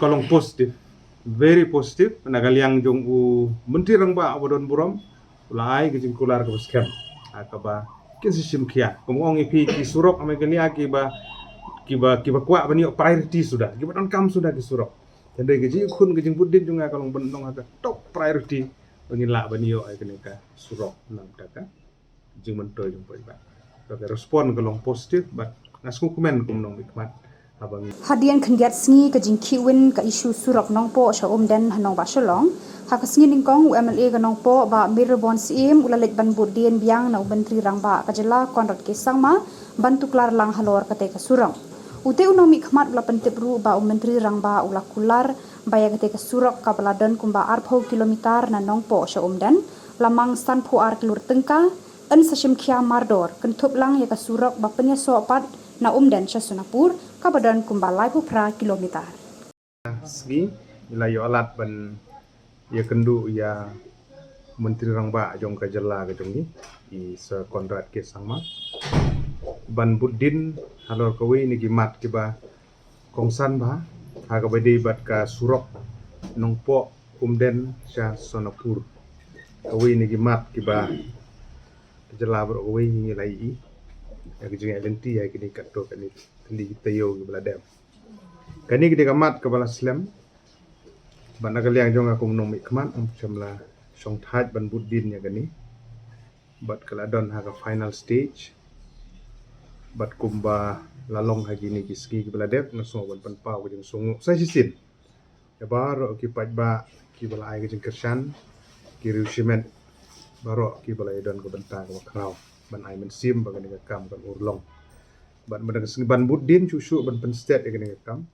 kalong positif, very positif. Nagaliang jong u menteri rang ba abodon buram, ulai gijing kular ke scam. Akaba kinsisim kia, kumong ipi ki surok ame gani kiba kuat bani priority sudah, kiba don kam sudah ki surok. Jadi gijing kun gijing budin junga kalong bentong aga top priority bagi la bani yo ai kene ka surok nam taka gijing mentoy jong poi ba. Oke, respon kalong positif, but ngasku komen nong ikmat abang. Hadian kengiat sngi ke jingki win ke isu surok nong po sha den hanong ba shalong ha ke sngi ningkong UMLA ke nong po ba mirbon sim ulalit ban budien biang na menteri rangba ka jela konrad ke sangma bantu klar lang halor kate ke surong ute unong mi khmat ula pentip ru ba menteri rangba ula kular baya kate ke surok ka baladan kumba arpho kilometer na nong po sha den lamang stan phu ar kelur tengka en sashim khia mardor kentup lang ya ke surok ba penya sopat na dan Sunapur kabadan kumbalai pupra kilometer. Segi ilayo alat ban ya kendu ya menteri rangba jong ka jela ke jong ni i se konrad ke sangma ban budin halor kawe ni gimat kiba kongsan ba ha ka bade bat ka surok nongpo den sha Sunapur kawe ni gimat kiba jela bro kawe ni lai i ya kejeng lenti ya kini kato kani tendi kita yo ke beladam kani kita kamat ke bala slam ban nagaliang jong aku menong mikmat chamla song thaj ban budin ya kani bat kaladon ha ka final stage bat kumba lalong ha gini kiski ke beladam ngaso ban panpau ke jeng sungu sai sisin ya baro ki pajba ki bala ai ke jeng kersan ki riusimen baro ki bala idon ke bentang ke krau ban ai mensim bagan ke kam kan urlong ban badang ban budin cucu ban penstet ke kam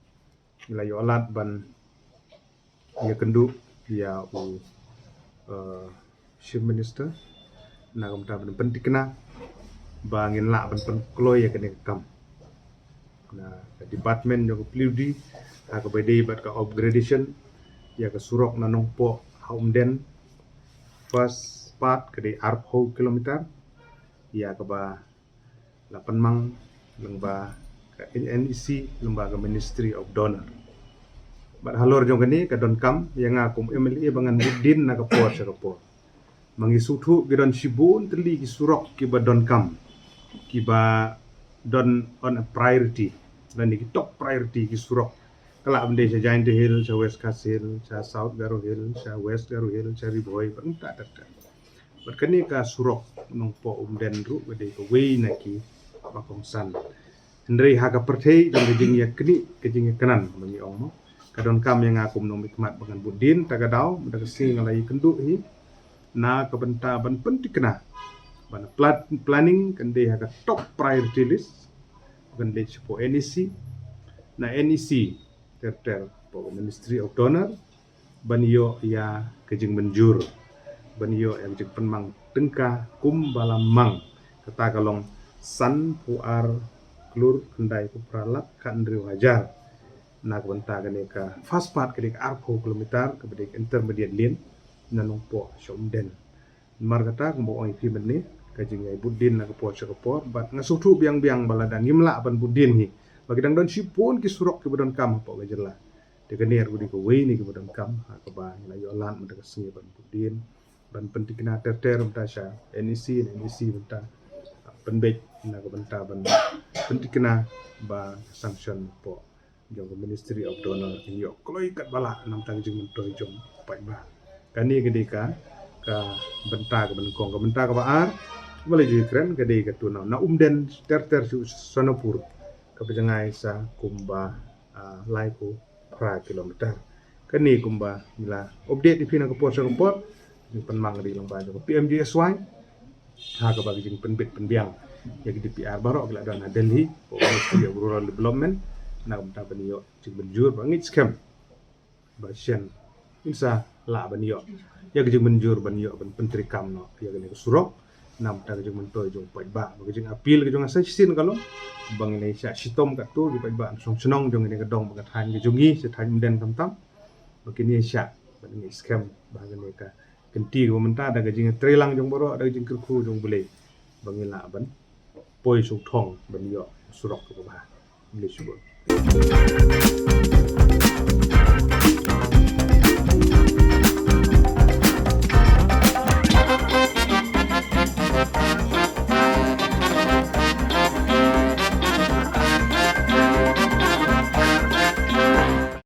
nilai yo alat ban ya kendu ya u chief minister na kam ta ban pentikna bangin la ban kloy ya ke kam na department yo pludi ha ka bede bat ka upgradation ya ke surok na nongpo haumden first part ke di arpho kilometer ya keba 8 mang lengba NEC lembaga Ministry of Donor bat halor jong kani ka don kam yang akum MLA bangan budin na kapor sa kapor mangisuthu gidon sibun teli ki surok ki ba don kam ki ba don on a priority dan ki top priority ki surok kala bende sa Giant Hill sa West Castle sa South Garo Hill sa West Garo Hill sa Riboy panta tak berkini ka surok nong po den ru bede ko wei na ki bakongsan ndrei ha ka perthei dong kejing ya kini kejing ya kanan bagi ong mo kadon kam yang akum nong mikmat bangan budin tagadau daga sing ngalai kendu hi na ka benta ban pentikna ban planning kende ha ka top priority list kende po NEC na NEC ter po Ministry of Donor ban yo ya kejing menjur banyo yang jek penmang tengka kum balamang kata kalong san puar klur kendai pupralat kan ndri wajar nak benta kene ka fast part kene ka arpho kilometer ke bedek intermediate lane nanong po somden mar kata kumbo oi pi menni ka jingai budin nak po sekopor bat ngasutu biang-biang baladan ngimla ban budin hi bagi dang don sipun ki surok ki bodon kam po gajela de kener gudi ko we ni ki bodon kam ha ka ba la yo lan mendaga singi ban budin ban pentikna ter mtasha NEC benta penbej na ko benta ban pentikna ba sanction po jong Ministry of Donor yo kloi kat bala nam tang jing mentoy jong pai ba kani gede ka benta ka benkong ka benta ka baar boleh jadi keren gede ka tu na den ter su Sunapur ka pejangai sa kumba laiku pra kilometer kani kumba mila update di pina ko report yung penmang di lomba jo PMGSY ha ka bagi jing penbit penbiang ya di PR barok la dan Delhi o Ministry of Rural Development na kumta baniyo jing benjur bangit scam ba sien insa la baniyo ya jing benjur baniyo ban pentri kam no ya gani surok nam ta jing mentoy jong pai ba bagi jing apil ke jong asa sin kalau bang Indonesia sitom ka tu di pai ba song senong jong ini kedong bagat han ke jongi se than den tam begini sya bani scam ba gani ka kenti ko menta daga jing trelang jong boro daga jing kerku jong bule bangila ban poi su thong ban yo surok ko ba beli subur